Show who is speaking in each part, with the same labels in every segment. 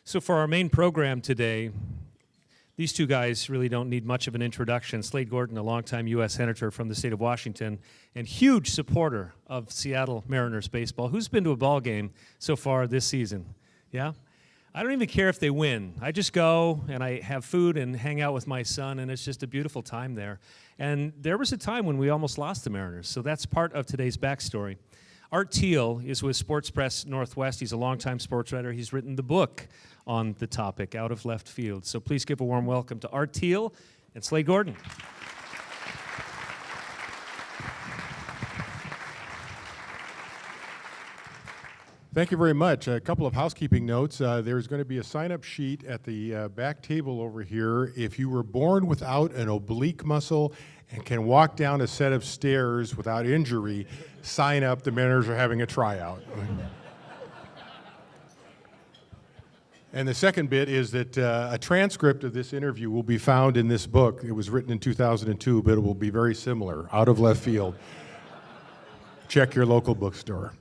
Speaker 1: So for our main program today, these two guys really don't need much of an introduction. Slade Gorton, a longtime U.S. Senator from the state of Washington, and huge supporter of Seattle Mariners baseball. Who's been to a ball game so far this season? Yeah? I don't even care if they win. I just go and I have food and hang out with my son, and it's just a beautiful time there. And there was a time when we almost lost the Mariners, so that's part of today's backstory. Art Thiel is with Sports Press Northwest. He's a longtime sports writer. He's written the book on the topic, Out of Left Field. So please give a warm welcome to Art Thiel and Slade Gorton.
Speaker 2: Thank you very much. A couple of housekeeping notes. There's going to be a sign-up sheet at the back table over here. If you were born without an oblique muscle and can walk down a set of stairs without injury, sign up. The Mariners are having a tryout. And the second bit is that a transcript of this interview will be found in this book. It was written in 2002, but it will be very similar, Out of Left Field. Check your local bookstore.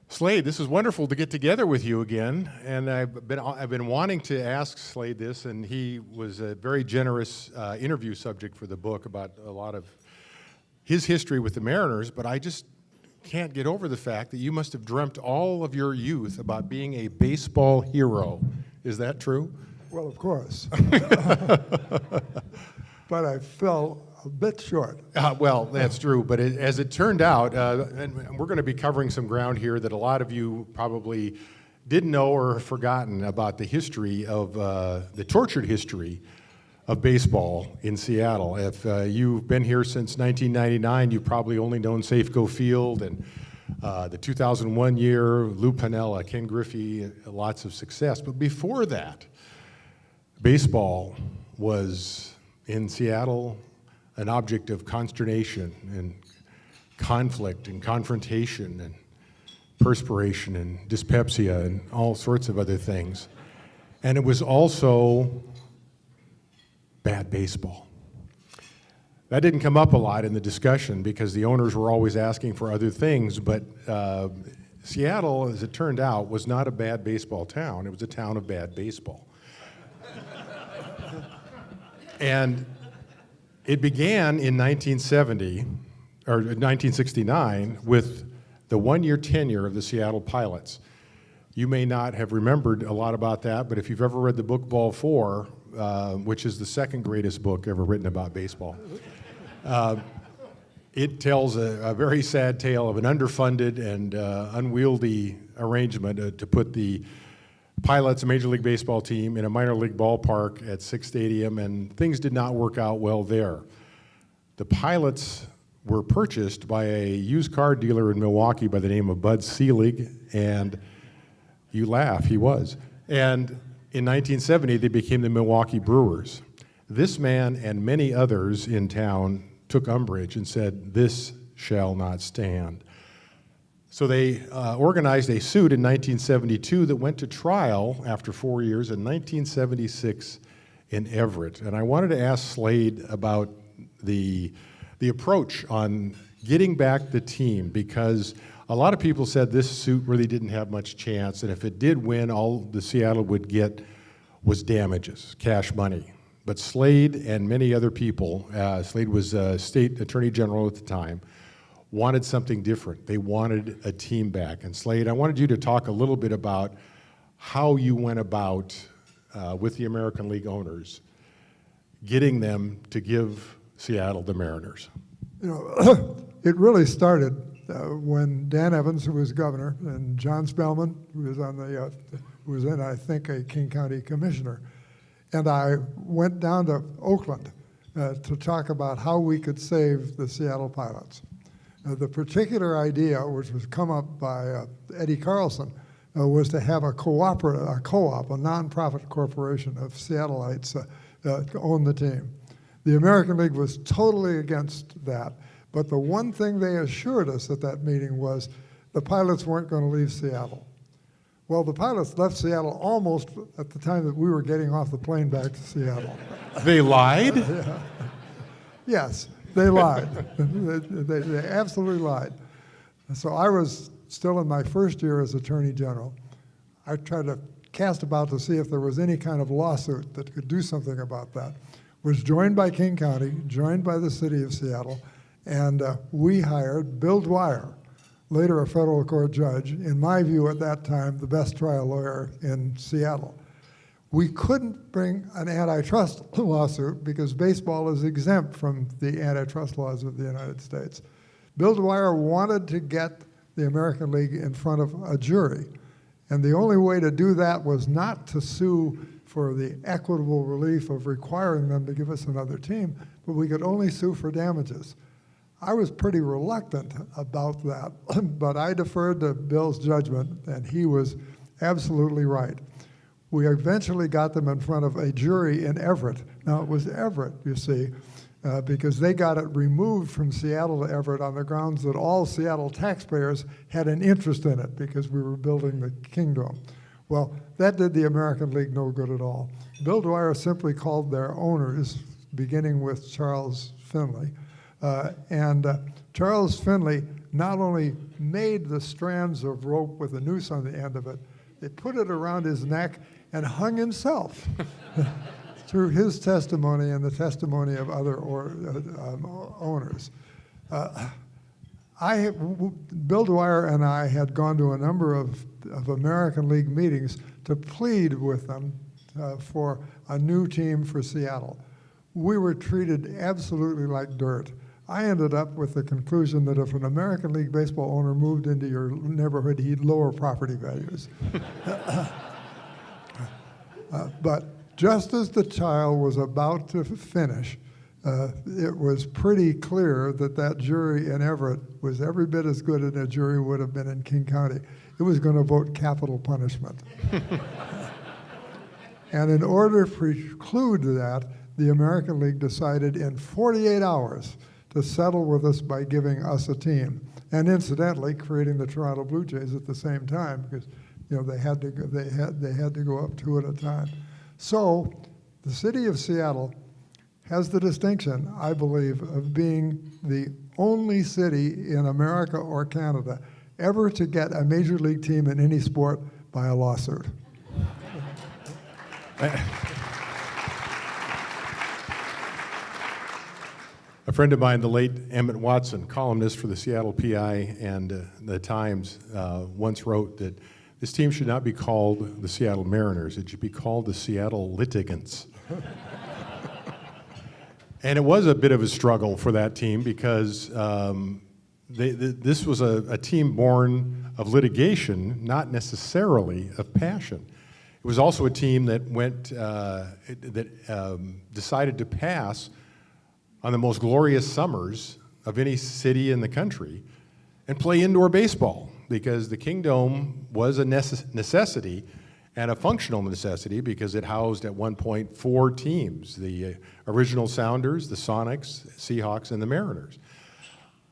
Speaker 2: Slade, this is wonderful to get together with you again, and I've been wanting to ask Slade this, and he was a very generous interview subject for the book about a lot of his history with the Mariners, but I just can't get over the fact that you must have dreamt all of your youth about being a baseball hero. Is that true?
Speaker 3: Well, of course. But I fell a bit short.
Speaker 2: Well, that's true, but as it turned out, and we're going to be covering some ground here that a lot of you probably didn't know or have forgotten about the history of, the tortured history of baseball in Seattle. If you've been here since 1999, you've probably only known Safeco Field and the 2001 year, Lou Piniella, Ken Griffey, lots of success. But before that, baseball was in Seattle an object of consternation and conflict and confrontation and perspiration and dyspepsia and all sorts of other things. And it was also bad baseball. That didn't come up a lot in the discussion because the owners were always asking for other things, but Seattle, as it turned out, was not a bad baseball town. It was a town of bad baseball. And it began in 1970, or 1969, with the one-year tenure of the Seattle Pilots. You may not have remembered a lot about that, but if you've ever read the book Ball 4, which is the second greatest book ever written about baseball, it tells a very sad tale of an underfunded and unwieldy arrangement to put the Pilots, a Major League Baseball team, in a minor league ballpark at Sick Stadium, and things did not work out well there. The Pilots were purchased by a used car dealer in Milwaukee by the name of Bud Selig, and you laugh, he was. And in 1970, they became the Milwaukee Brewers. This man and many others in town took umbrage and said, "This shall not stand." So they organized a suit in 1972 that went to trial after 4 years in 1976 in Everett. And I wanted to ask Slade about the approach on getting back the team, because a lot of people said this suit really didn't have much chance, and if it did win, all the Seattle would get was damages, cash money. But Slade and many other people, Slade was state attorney general at the time, wanted something different. They wanted a team back. And Slade, I wanted you to talk a little bit about how you went about with the American League owners, getting them to give Seattle the Mariners.
Speaker 3: You know, it really started when Dan Evans, who was governor, and John Spellman, who was on the, who was then, I think, a King County commissioner, and I went down to Oakland to talk about how we could save the Seattle Pilots. The particular idea, which was come up by Eddie Carlson, was to have a co-op, a nonprofit corporation of Seattleites own the team. The American League was totally against that, but the one thing they assured us at that meeting was the Pilots weren't going to leave Seattle. Well, the Pilots left Seattle almost at the time that we were getting off the plane back to Seattle.
Speaker 2: They lied?
Speaker 3: Yeah. Yes. They lied. They absolutely lied. So I was still in my first year as Attorney General. I tried to cast about to see if there was any kind of lawsuit that could do something about that. Was joined by King County, joined by the city of Seattle, and we hired Bill Dwyer, later a federal court judge, in my view at that time, the best trial lawyer in Seattle. We couldn't bring an antitrust lawsuit because baseball is exempt from the antitrust laws of the United States. Bill Dwyer wanted to get the American League in front of a jury. And the only way to do that was not to sue for the equitable relief of requiring them to give us another team, but we could only sue for damages. I was pretty reluctant about that, but I deferred to Bill's judgment, and he was absolutely right. We eventually got them in front of a jury in Everett. Now, it was Everett, you see, because they got it removed from Seattle to Everett on the grounds that all Seattle taxpayers had an interest in it because we were building the Kingdom. Well, that did the American League no good at all. Bill Dwyer simply called their owners, beginning with Charles Finley, and Charles Finley not only made the strands of rope with a noose on the end of it, they put it around his neck and hung himself through his testimony and the testimony of other owners. Bill Dwyer and I had gone to a number of American League meetings to plead with them for a new team for Seattle. We were treated absolutely like dirt. I ended up with the conclusion that if an American League baseball owner moved into your neighborhood, he'd lower property values. But just as the trial was about to finish, it was pretty clear that that jury in Everett was every bit as good as a jury would have been in King County. It was going to vote capital punishment. And in order to preclude that, the American League decided in 48 hours to settle with us by giving us a team, and incidentally creating the Toronto Blue Jays at the same time, because they had to go up two at a time. So the city of Seattle has the distinction, I believe, of being the only city in America or Canada ever to get a major league team in any sport by a lawsuit.
Speaker 2: A friend of mine, the late Emmett Watson, columnist for the Seattle PI and the Times, once wrote that this team should not be called the Seattle Mariners. It should be called the Seattle Litigants. And it was a bit of a struggle for that team because this was a team born of litigation, not necessarily of passion. It was also a team that decided to pass on the most glorious summers of any city in the country and play indoor baseball because the Kingdome was a necessity and a functional necessity because it housed at one point 4 teams, the original Sounders, the Sonics, Seahawks, and the Mariners.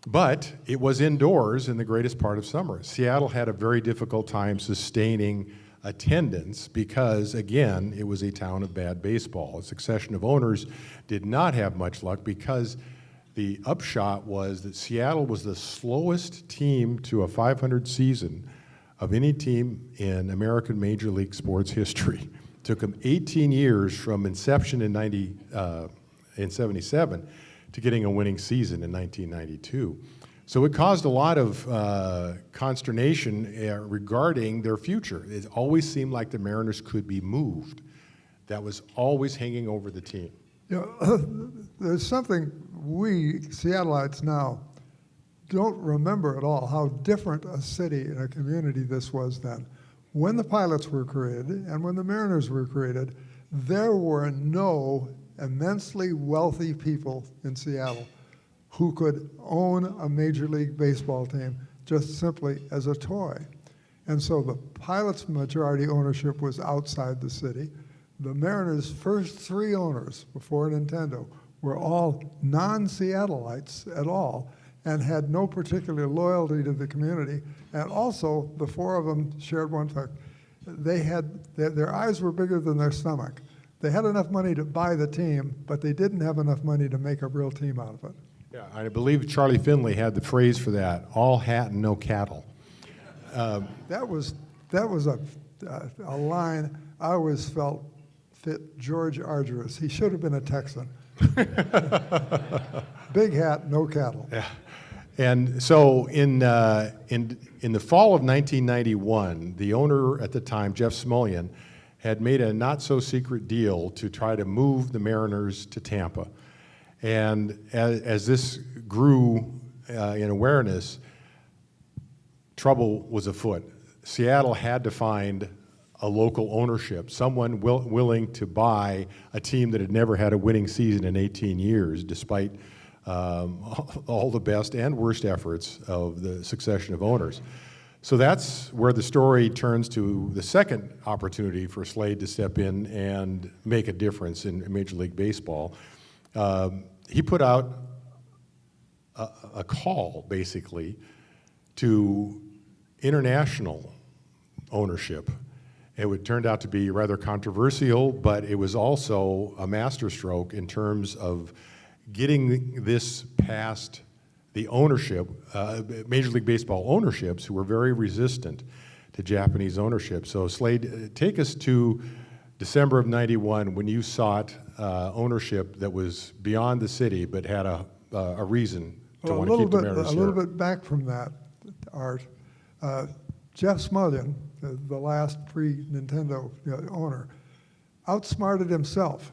Speaker 2: But it was indoors in the greatest part of summer. Seattle had a very difficult time sustaining attendance because, again, it was a town of bad baseball. A succession of owners did not have much luck because the upshot was that Seattle was the slowest team to a 500 season of any team in American Major League sports history. It took them 18 years from inception in 77 to getting a winning season in 1992. So it caused a lot of consternation regarding their future. It always seemed like the Mariners could be moved. That was always hanging over the team.
Speaker 3: There's something we Seattleites now don't remember at all, how different a city and a community this was then. When the Pilots were created and when the Mariners were created, there were no immensely wealthy people in Seattle who could own a Major League Baseball team just simply as a toy. And so the Pilots' majority ownership was outside the city. The Mariners' first 3 owners before Nintendo were all non-Seattleites at all and had no particular loyalty to the community. And also, the 4 of them shared one fact. Their eyes were bigger than their stomach. They had enough money to buy the team, but they didn't have enough money to make a real team out of it.
Speaker 2: Yeah, I believe Charlie Finley had the phrase for that, all hat and no cattle.
Speaker 3: That was a a line I always felt fit George Argyros. He should have been a Texan. Big hat, no cattle.
Speaker 2: Yeah. And so in the fall of 1991, the owner at the time, Jeff Smulyan, had made a not-so-secret deal to try to move the Mariners to Tampa. And as this grew in awareness, trouble was afoot. Seattle had to find a local ownership, someone willing to buy a team that had never had a winning season in 18 years, despite all the best and worst efforts of the succession of owners. So that's where the story turns to the second opportunity for Slade to step in and make a difference in Major League Baseball. He put out a call, basically, to international ownership. It turned out to be rather controversial, but it was also a masterstroke in terms of getting this past the ownership, Major League Baseball ownerships, who were very resistant to Japanese ownership. So Slade, take us to December of '91 when you sought ownership that was beyond the city but had a reason to want to keep the Mariners
Speaker 3: A little bit back from that, Art. Jeff Smulyan, the last pre-Nintendo owner, outsmarted himself.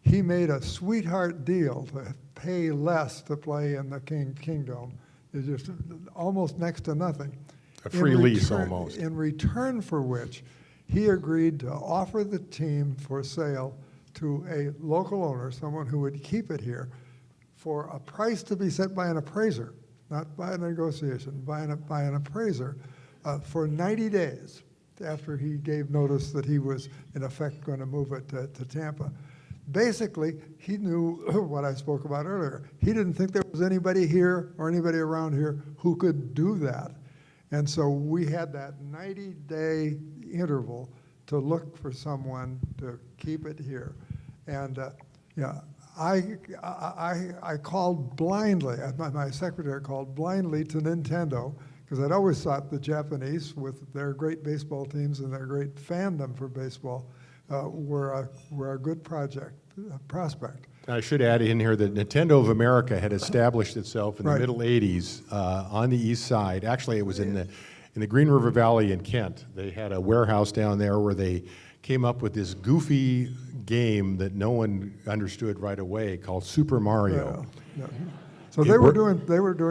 Speaker 3: He made a sweetheart deal to pay less to play in the Kingdom. It's just almost next to nothing.
Speaker 2: A free lease, almost.
Speaker 3: In return for which, he agreed to offer the team for sale to a local owner, someone who would keep it here, for a price to be set by an appraiser, not by a negotiation, by an appraiser, for 90 days after he gave notice that he was, in effect, going to move it to Tampa. Basically, he knew what I spoke about earlier. He didn't think there was anybody here or anybody around here who could do that. And so we had that 90-day interval to look for someone to keep it here. And I called blindly, my secretary called blindly to Nintendo, because I'd always thought the Japanese, with their great baseball teams and their great fandom for baseball, were a good prospect.
Speaker 2: I should add in here that Nintendo of America had established itself in the middle '80s on the east side. Actually, it was in the Green River Valley in Kent. They had a warehouse down there where they came up with this goofy game that no one understood right away called Super Mario.
Speaker 3: Yeah. So they were doing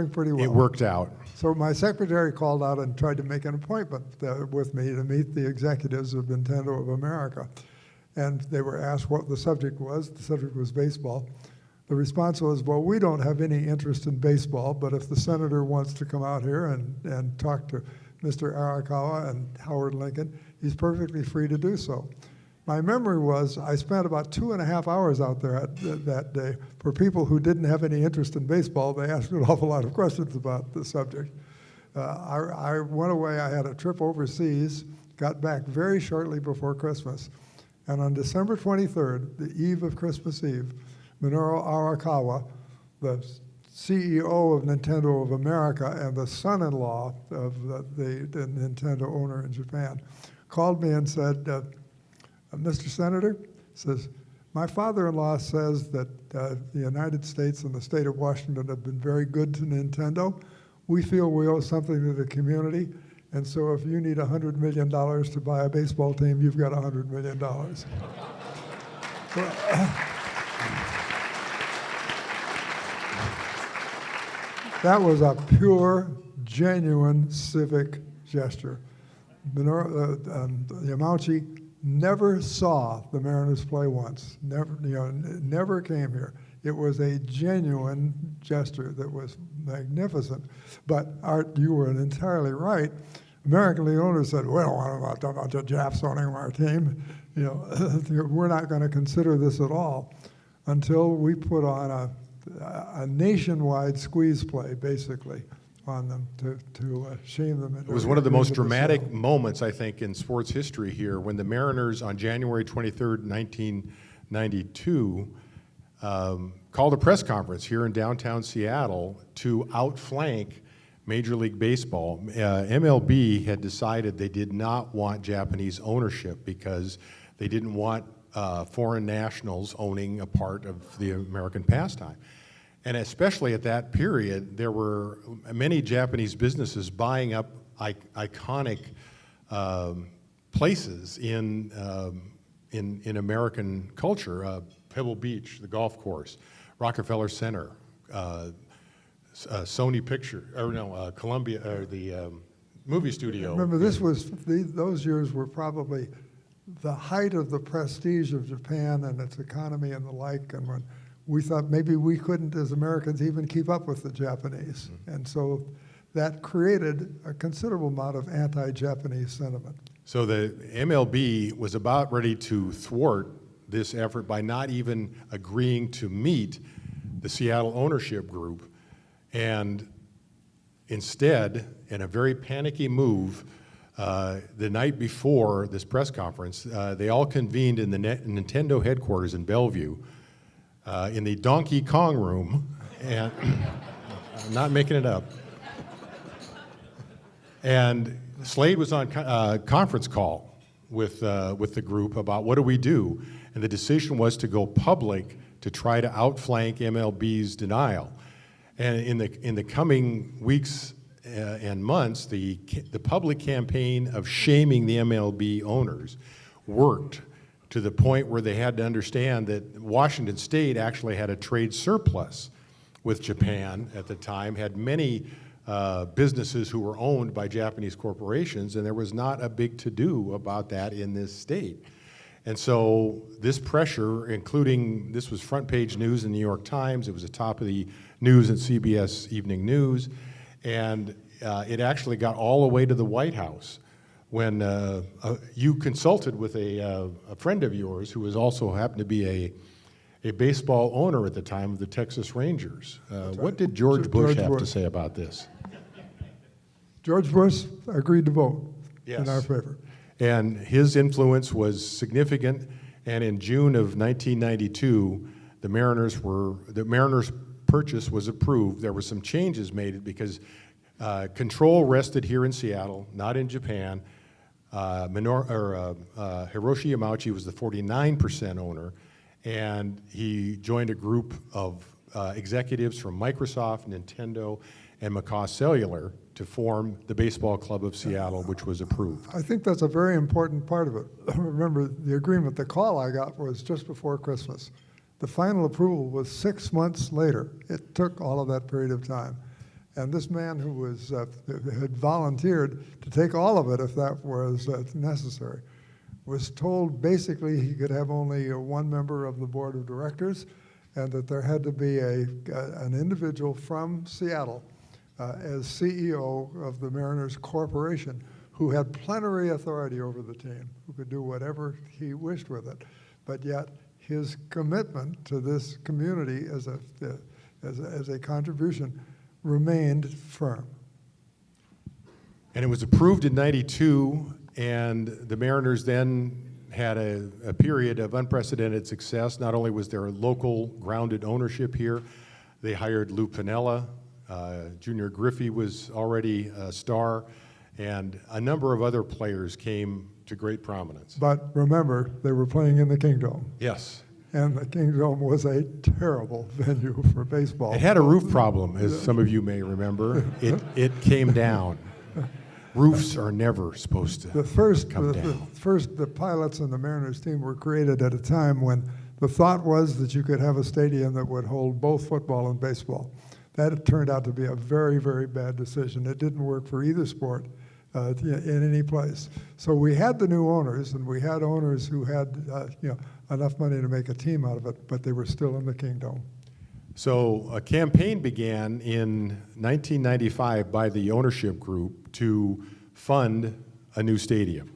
Speaker 3: pretty well.
Speaker 2: It worked out.
Speaker 3: So my secretary called out and tried to make an appointment with me to meet the executives of Nintendo of America. And they were asked what the subject was. The subject was baseball. The response was, well, we don't have any interest in baseball, but if the senator wants to come out here and talk to Mr. Arakawa and Howard Lincoln, he's perfectly free to do so. My memory was I spent about 2.5 hours out there that day. For people who didn't have any interest in baseball, they asked an awful lot of questions about the subject. I went away, I had a trip overseas, got back very shortly before Christmas. And on December 23rd, the eve of Christmas Eve, Minoru Arakawa, the CEO of Nintendo of America and the son-in-law of the Nintendo owner in Japan, called me and said, Mr. Senator, says, my father-in-law says that the United States and the state of Washington have been very good to Nintendo. We feel we owe something to the community, and so if you need $100 million to buy a baseball team, you've got $100 million. That was a pure, genuine civic gesture. Yamauchi never saw the Mariners play once. Never came here. It was a genuine gesture that was magnificent. But Art, you were entirely right. American League owners said, "Well, I don't know the Japs owning our team. We're not going to consider this at all," until we put on a nationwide squeeze play, basically, on them to shame them.
Speaker 2: It was one of the most dramatic moments, I think, in sports history here when the Mariners on January 23rd, 1992, called a press conference here in downtown Seattle to outflank Major League Baseball, MLB had decided they did not want Japanese ownership because they didn't want foreign nationals owning a part of the American pastime. And especially at that period, there were many Japanese businesses buying up iconic places in American culture. Pebble Beach, the golf course, Rockefeller Center, Sony Columbia, or the movie studio.
Speaker 3: Remember, those years were probably the height of the prestige of Japan and its economy and the like, and when we thought maybe we couldn't, as Americans, even keep up with the Japanese. Mm-hmm. And so that created a considerable amount of anti-Japanese sentiment.
Speaker 2: So the MLB was about ready to thwart this effort by not even agreeing to meet the Seattle ownership group, and instead, in a very panicky move, the night before this press conference, they all convened in the Nintendo headquarters in Bellevue, in the Donkey Kong room, and I'm not making it up. And Slade was on conference call with the group about what do we do, and the decision was to go public to try to outflank MLB's denial. And in the coming weeks and months, the public campaign of shaming the MLB owners worked to the point where they had to understand that Washington State actually had a trade surplus with Japan at the time, had many businesses who were owned by Japanese corporations, and there was not a big to-do about that in this state. And so this pressure, including, this was front page news in the New York Times, it was the top of the news at CBS Evening News, and it actually got all the way to the White House when you consulted with a friend of yours who was also happened to be a baseball owner at the time of the Texas Rangers. What did George Bush have to say about this?
Speaker 3: George Bush agreed to vote in our favor.
Speaker 2: And his influence was significant, and in June of 1992, the Mariners purchase was approved. There were some changes made because control rested here in Seattle, not in Japan. Hiroshi Yamauchi was the 49% owner, and he joined a group of executives from Microsoft, Nintendo, and Macau Cellular to form the Baseball Club of Seattle, which was approved.
Speaker 3: I think that's a very important part of it. Remember, the agreement, the call I got was just before Christmas. The final approval was 6 months later. It took all of that period of time. And this man who was had volunteered to take all of it if that was necessary, was told basically he could have only one member of the board of directors, and that there had to be an individual from Seattle as CEO of the Mariners Corporation who had plenary authority over the team, who could do whatever he wished with it. But yet his commitment to this community as a contribution remained firm.
Speaker 2: And it was approved in '92, and the Mariners then had a period of unprecedented success. Not only was there local grounded ownership here, they hired Lou Piniella, Junior Griffey was already a star, and a number of other players came to great prominence.
Speaker 3: But remember, they were playing in the Kingdome.
Speaker 2: Yes.
Speaker 3: And the Kingdome was a terrible venue for baseball.
Speaker 2: It had a roof problem, as some of you may remember. It came down. Roofs are never supposed to come down.
Speaker 3: The pilots and the Mariners team were created at a time when the thought was that you could have a stadium that would hold both football and baseball. That turned out to be a very, very bad decision. It didn't work for either sport in any place. So we had the new owners, and we had owners who had enough money to make a team out of it, but they were still in the Kingdome.
Speaker 2: So a campaign began in 1995 by the ownership group to fund a new stadium.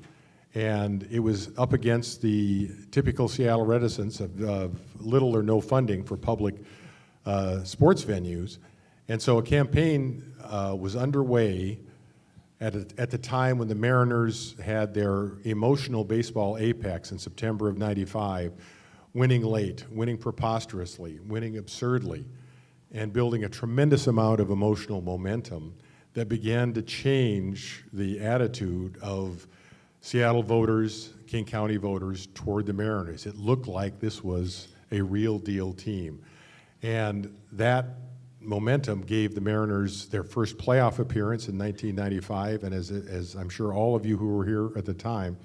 Speaker 2: And it was up against the typical Seattle reticence of little or no funding for public sports venues. And so a campaign was underway at the time when the Mariners had their emotional baseball apex in September of '95, winning late, winning preposterously, winning absurdly, and building a tremendous amount of emotional momentum. that began to change the attitude of Seattle voters, King County voters toward the Mariners. It looked like this was a real deal team. And that momentum gave the Mariners their first playoff appearance in 1995, and as I'm sure all of you who were here at the time,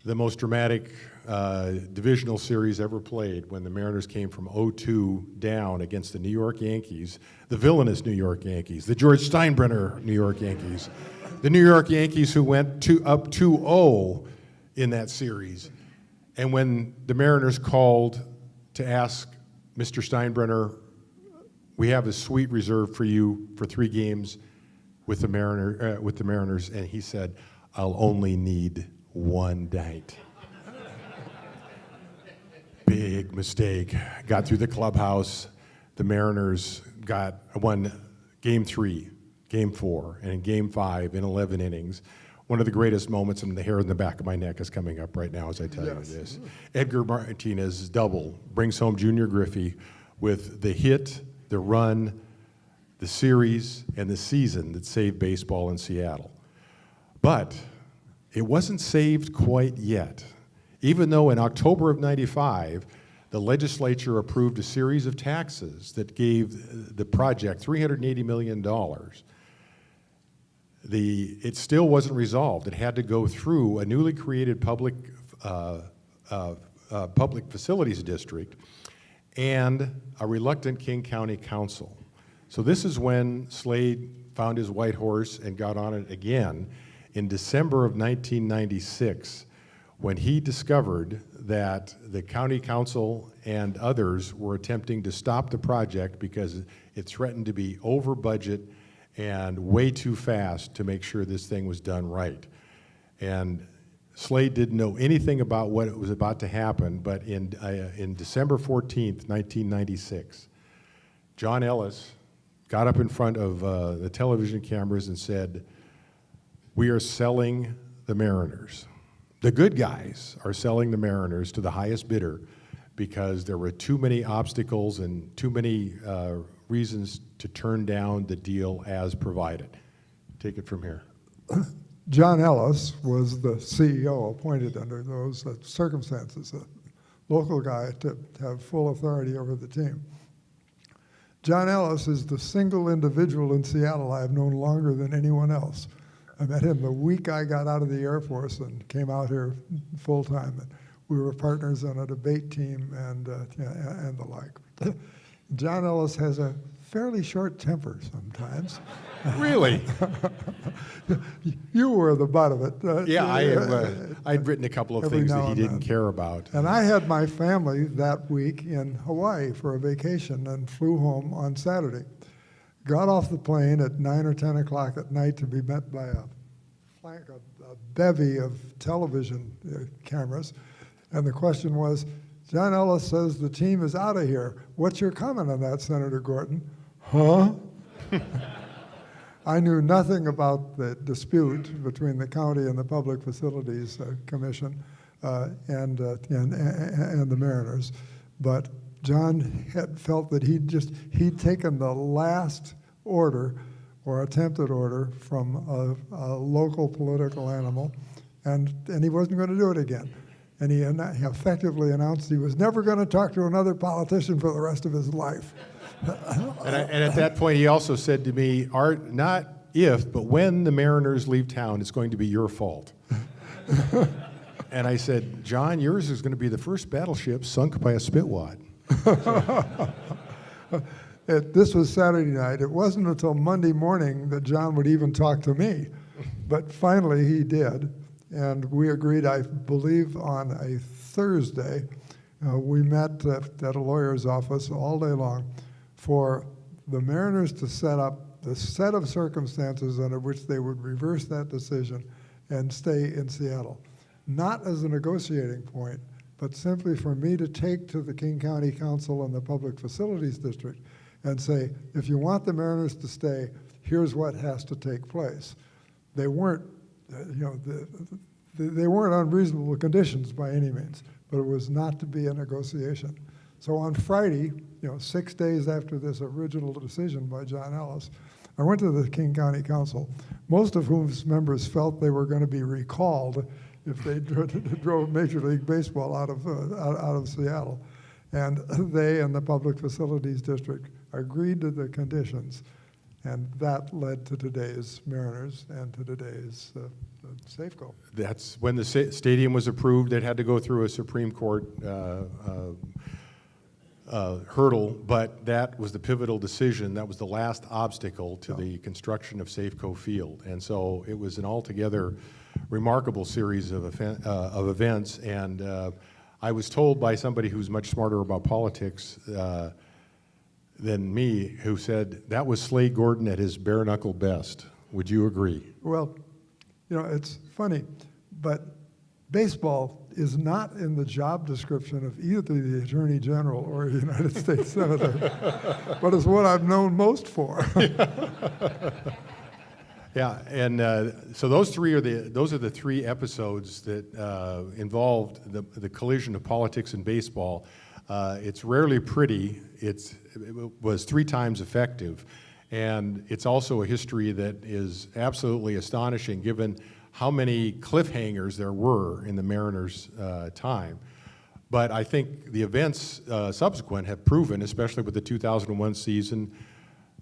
Speaker 2: the most dramatic divisional series ever played, when the Mariners came from 0-2 down against the New York Yankees, the villainous New York Yankees, the George Steinbrenner New York Yankees, the New York Yankees who went up 2-0 in that series. And when the Mariners called to ask Mr. Steinbrenner, we have a suite reserved for you for 3 games with the Mariners, and he said, I'll only need 1 night. Big mistake. Got through the clubhouse. The Mariners won Game 3, Game 4, and in Game 5 in 11 innings. One of the greatest moments, and the hair in the back of my neck is coming up right now as I tell you this. Edgar Martinez's double brings home Junior Griffey with the hit, the run, the series, and the season that saved baseball in Seattle. But it wasn't saved quite yet. Even though in October of '95, the legislature approved a series of taxes that gave the project $380 million, it still wasn't resolved. It had to go through a newly created public facilities district and a reluctant King County Council. So this is when Slade found his white horse and got on it again in December of 1996, when he discovered that the county council and others were attempting to stop the project because it threatened to be over budget and way too fast to make sure this thing was done right. And Slade didn't know anything about what was about to happen, but in December 14th, 1996, John Ellis got up in front of the television cameras and said, we are selling the Mariners. The good guys are selling the Mariners to the highest bidder because there were too many obstacles and too many reasons to turn down the deal as provided. Take it from here.
Speaker 3: John Ellis was the CEO appointed under those circumstances, a local guy to have full authority over the team. John Ellis is the single individual in Seattle I have known longer than anyone else. I met him the week I got out of the Air Force and came out here full time. And we were partners on a debate team and the like. John Ellis has a fairly short temper sometimes.
Speaker 2: Really?
Speaker 3: You were the butt of it.
Speaker 2: Yeah, I'd written a couple of things that he didn't care about.
Speaker 3: And I had my family that week in Hawaii for a vacation and flew home on Saturday. Got off the plane at 9 or 10 o'clock at night to be met by a bevy of television cameras. And the question was, John Ellis says the team is out of here. What's your comment on that, Senator Gorton? Huh? I knew nothing about the dispute between the county and the Public Facilities Commission and the Mariners, but John had felt that he'd taken the last order or attempted order from a local political animal, and he wasn't going to do it again. And he effectively announced he was never going to talk to another politician for the rest of his life.
Speaker 2: And at that point, he also said to me, Art, not if, but when the Mariners leave town, it's going to be your fault. And I said, John, yours is going to be the first battleship sunk by a spitwad.
Speaker 3: This was Saturday night. It wasn't until Monday morning that John would even talk to me. But finally he did. And we agreed, I believe, on a Thursday. We met at a lawyer's office all day long for the Mariners to set up the set of circumstances under which they would reverse that decision and stay in Seattle. Not as a negotiating point, but simply for me to take to the King County Council and the Public Facilities District and say, if you want the Mariners to stay, here's what has to take place. They weren't, they weren't unreasonable conditions by any means, but it was not to be a negotiation. So on Friday, 6 days after this original decision by John Ellis, I went to the King County Council, most of whose members felt they were going to be recalled if they drove Major League Baseball out of Seattle. And they and the Public Facilities District agreed to the conditions, and that led to today's Mariners and to today's Safeco.
Speaker 2: That's when the stadium was approved. It had to go through a Supreme Court hurdle, but that was the pivotal decision. That was the last obstacle to the construction of Safeco Field. And so it was an altogether remarkable series of events. And I was told by somebody who's much smarter about politics than me, who said that was Slade Gorton at his bare-knuckle best. Would you agree?
Speaker 3: Well, it's funny, but baseball is not in the job description of either the Attorney General or a United States Senator, but it's what I'm known most for.
Speaker 2: Yeah, and so those are the three episodes that involved the collision of politics and baseball. It's rarely pretty. It was 3 times effective, and it's also a history that is absolutely astonishing given how many cliffhangers there were in the Mariners' time. But I think the events subsequent have proven, especially with the 2001 season,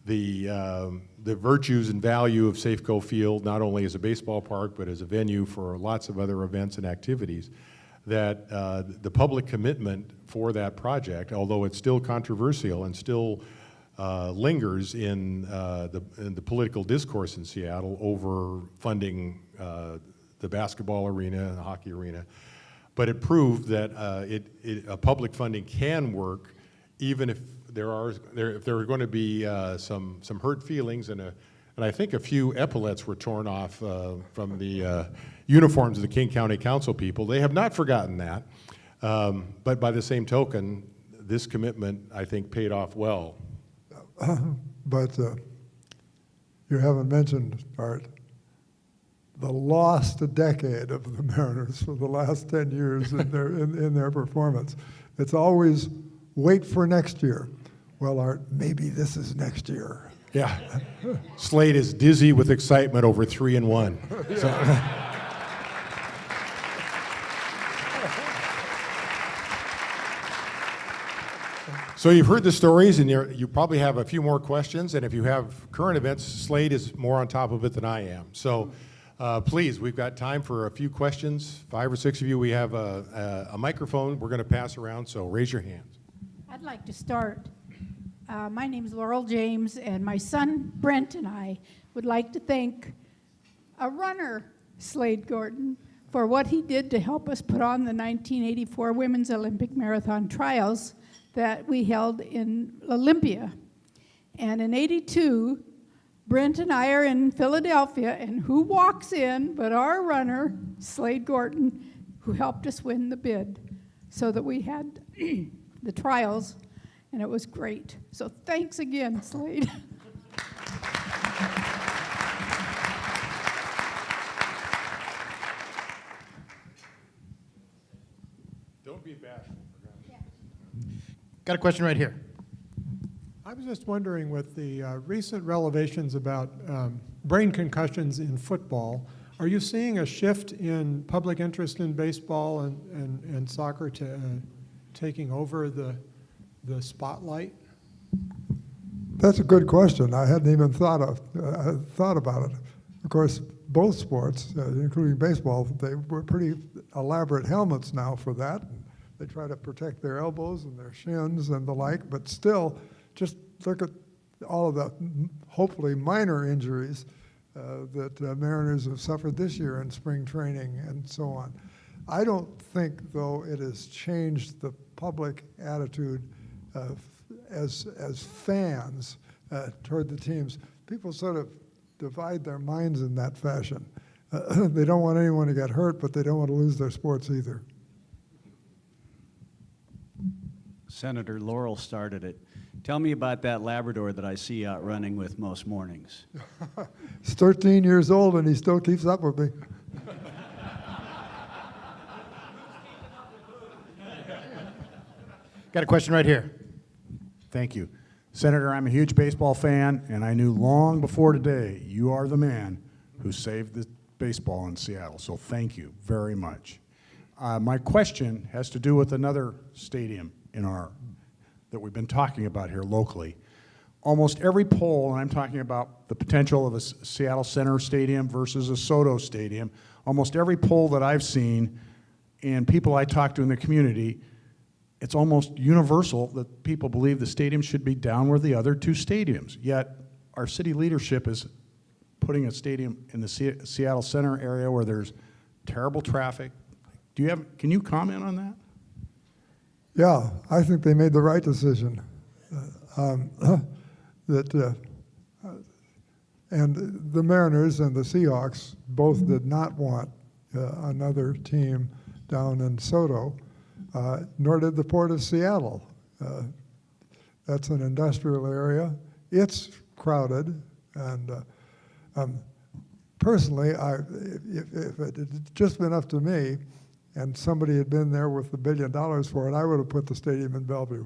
Speaker 2: the virtues and value of Safeco Field, not only as a baseball park, but as a venue for lots of other events and activities, that the public commitment for that project, although it's still controversial and still lingers in the political discourse in Seattle over funding the basketball arena and the hockey arena, but it proved that public funding can work, even if there are going to be some hurt feelings and I think a few epaulets were torn off from the uniforms of the King County Council people. They have not forgotten that, but by the same token, this commitment I think paid off well.
Speaker 3: But you haven't mentioned, Art, the lost decade of the Mariners for the last 10 years in their performance. It's always wait for next year. Well, Art, maybe this is next year.
Speaker 2: Yeah, Slade is dizzy with excitement over 3-1. So. So you've heard the stories, and you probably have a few more questions, and if you have current events, Slade is more on top of it than I am. So please, we've got time for a few questions. 5 or 6 of you. We have a microphone we're going to pass around, so raise your hands.
Speaker 4: I'd like to start. My name is Laurel James, and my son Brent and I would like to thank a runner, Slade Gorton, for what he did to help us put on the 1984 Women's Olympic Marathon Trials that we held in Olympia. And in '82, Brent and I are in Philadelphia, and who walks in but our runner, Slade Gorton, who helped us win the bid so that we had the trials, and it was great. So thanks again, Slade.
Speaker 2: Don't be bashful.
Speaker 5: Got a question right here.
Speaker 6: I was just wondering, with the recent revelations about brain concussions in football, are you seeing a shift in public interest in baseball and soccer taking over the spotlight?
Speaker 3: That's a good question. I hadn't even thought about it. Of course, both sports, including baseball, they were pretty elaborate helmets now for that. They try to protect their elbows and their shins and the like, but still, just look at all of the hopefully minor injuries that Mariners have suffered this year in spring training and so on. I don't think, though, it has changed the public attitude as fans toward the teams. People sort of divide their minds in that fashion. They don't want anyone to get hurt, but they don't want to lose their sports either.
Speaker 7: Senator Laurel started it. Tell me about that Labrador that I see out running with most mornings.
Speaker 3: He's 13 years old and he still keeps up with me.
Speaker 5: Got a question right here.
Speaker 8: Thank you. Senator, I'm a huge baseball fan, and I knew long before today you are the man who saved the baseball in Seattle, so thank you very much. My question has to do with another stadium that we've been talking about here locally. Almost every poll, and I'm talking about the potential of a Seattle Center Stadium versus a Soto Stadium, almost every poll that I've seen and people I talk to in the community, it's almost universal that people believe the stadium should be down where the other two stadiums. Yet our city leadership is putting a stadium in the Seattle Center area where there's terrible traffic. Can you comment on that?
Speaker 3: Yeah, I think they made the right decision. And the Mariners and the Seahawks both did not want another team down in Soto, nor did the Port of Seattle. That's an industrial area. It's crowded, and personally, if it had just been up to me, and somebody had been there with $1 billion for it, I would have put the stadium in Bellevue.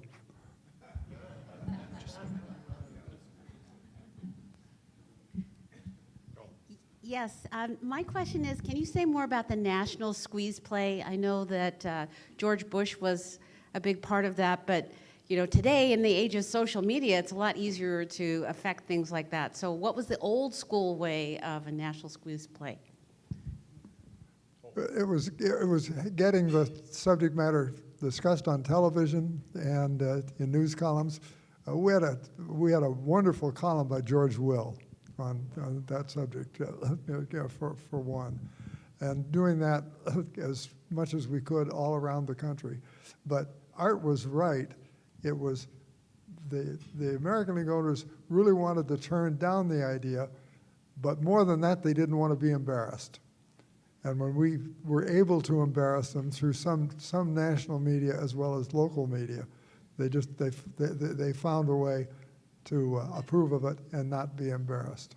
Speaker 9: Yes, my question is, can you say more about the national squeeze play? I know that George Bush was a big part of that, but today in the age of social media, it's a lot easier to affect things like that. So what was the old school way of a national squeeze play?
Speaker 3: It was getting the subject matter discussed on television and in news columns. We had a wonderful column by George Will on that subject for one, and doing that as much as we could all around the country. But Art was right. It was the American League owners really wanted to turn down the idea, but more than that, they didn't want to be embarrassed. And when we were able to embarrass them through some national media as well as local media, they found a way to approve of it and not be embarrassed.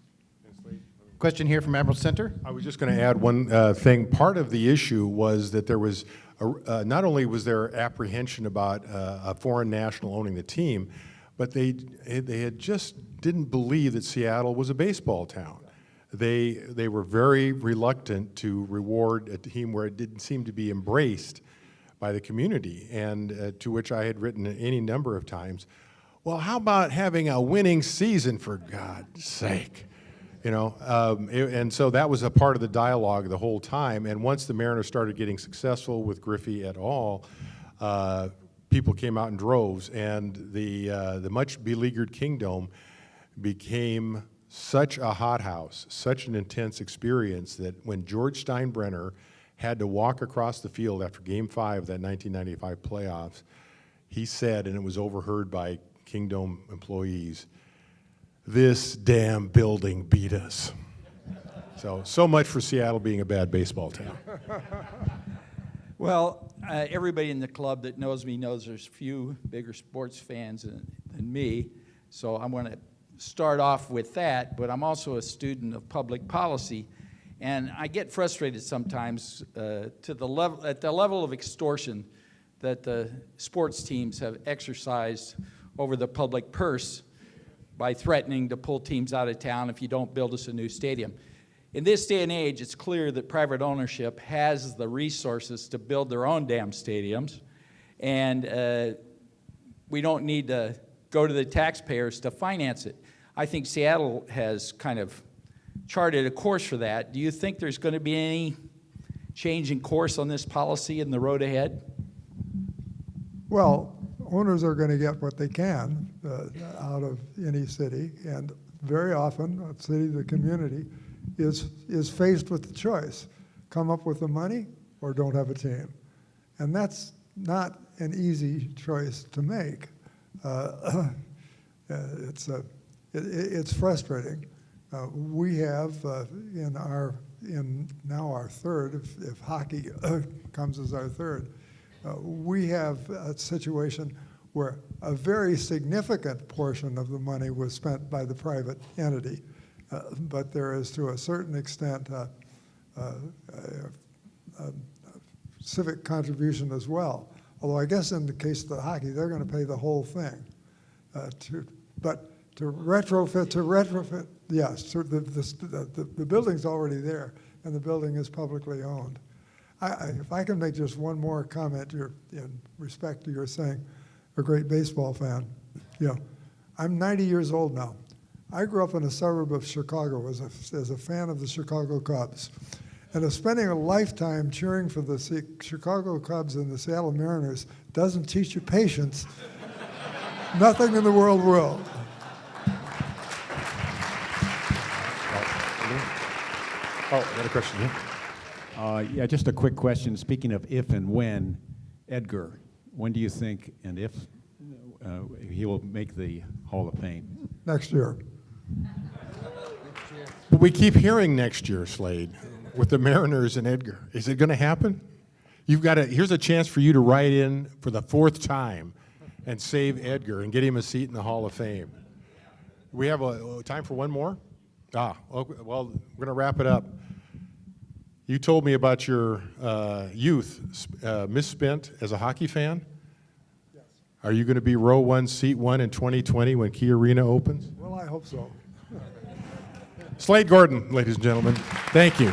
Speaker 5: Question here from Admiral Center.
Speaker 2: I was just going to add one thing. Part of the issue was that there was, not only was there apprehension about a foreign national owning the team, but they had just didn't believe that Seattle was a baseball town. They were very reluctant to reward a team where it didn't seem to be embraced by the community, and to which I had written any number of times, well, how about having a winning season, for God's sake? And so that was a part of the dialogue the whole time. And once the Mariners started getting successful with Griffey et al., people came out in droves, and the much beleaguered Kingdome became such a hothouse, such an intense experience that when George Steinbrenner had to walk across the field after Game 5 of that 1995 playoffs, he said, and it was overheard by Kingdome employees, "This damn building beat us." So much for Seattle being a bad baseball town.
Speaker 10: Well, everybody in the club that knows me knows there's few bigger sports fans than me, so I'm going to start off with that, but I'm also a student of public policy, and I get frustrated sometimes at the level of extortion that the sports teams have exercised over the public purse by threatening to pull teams out of town if you don't build us a new stadium. In this day and age, it's clear that private ownership has the resources to build their own damn stadiums, and we don't need to go to the taxpayers to finance it. I think Seattle has kind of charted a course for that. Do you think there's going to be any change in course on this policy in the road ahead?
Speaker 3: Well, owners are going to get what they can out of any city, and very often a city, the community, is faced with the choice: come up with the money or don't have a team. And that's not an easy choice to make. It's frustrating. We have in now our third, if hockey comes as our third, we have a situation where a very significant portion of the money was spent by the private entity, but there is, to a certain extent, civic contribution as well. Although I guess in the case of the hockey, they're going to pay the whole thing. But to retrofit, yes. So the building's already there, and the building is publicly owned. If I can make just one more comment in respect to your saying, a great baseball fan. I'm 90 years old now. I grew up in a suburb of Chicago as a fan of the Chicago Cubs. And of spending a lifetime cheering for the Chicago Cubs and the Seattle Mariners doesn't teach you patience. Nothing in the world will.
Speaker 2: Oh, got a question here.
Speaker 7: Yeah, just a quick question. Speaking of if and when, Edgar, when do you think and if he will make the Hall of Fame?
Speaker 3: Next year.
Speaker 2: But we keep hearing next year, Slade, with the Mariners and Edgar. Is it going to happen? Here's a chance for you to write in for the 4th time and save Edgar and get him a seat in the Hall of Fame. We have time for one more? Well, we're going to wrap it up. You told me about your youth misspent as a hockey fan.
Speaker 3: Yes.
Speaker 2: Are you going to be row 1, seat 1 in 2020 when Key Arena opens?
Speaker 3: Well, I hope so.
Speaker 2: Slade Gorton, ladies and gentlemen. Thank you.